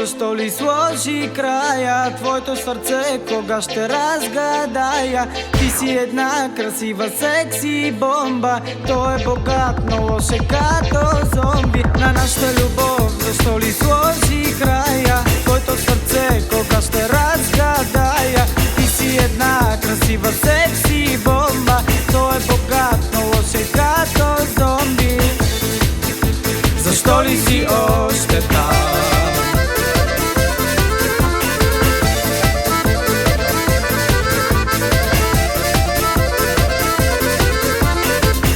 защо ли сложи края? Твоето сърце кога ще разгадая? Ти си една красива секси бомба. Той е богат, но лош е като зомби. На нашата любов защо ли сложи края? Твоето сърце кога ще разгадая? Ти си една красива секси бомба. Той е богат, но лош е като зомби. Защо ли си още там?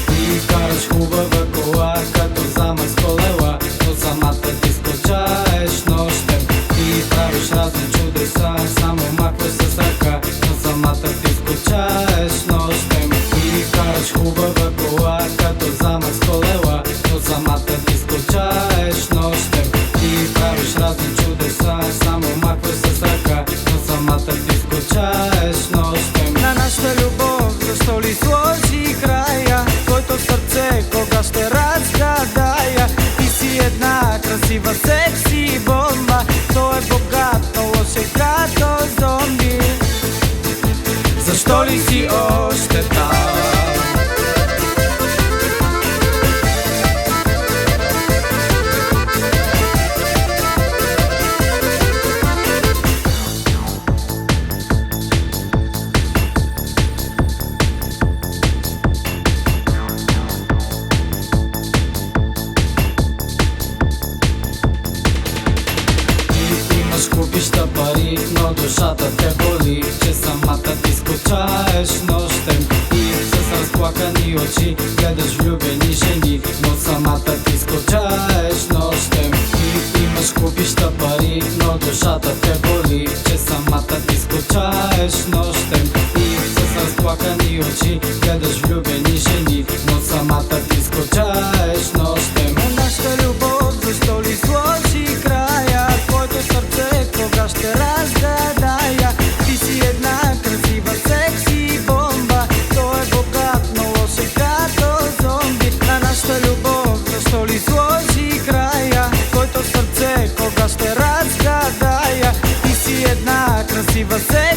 Ти караш хубава кола, като замък с колела, но самата ти скучаеш нощем. Ти правиш разни чудеса, само махваш с ръка, но самата ти скучаеш нощем. Ти караш хубава кола, като замък с колела, но самата ти скучаеш нощем. Ти правиш разни чудеса, само махваш с ръка, но самата ти скучаеш нощем. На нашата любов защо ли сложи края? Твоето сърце кога ще разгадая? Ти си една красива секси бомба. Той е богат, но лош е като зомби. Защо ли си още там? Купища пари, но душата те боли, че самата ти скучаеш нощем. И с разплакани очи гледаш влюбени жени, но самата ти скучаеш нощем. И имаш купища пари, но душата те боли, че самата ти скучаеш нощем. И с разплакани очи гледаш влюбени жени, но самата ти скучаеш нощем. На нашата любов защо ли сложи края? Твоето сърце кога ще разгадая? Ти си една красива секси бомба. Той е богат, но лош е като зомби. На нашата любов защо ли сложи края? Твоето сърце кога ще разгадая? Ти си една красива секси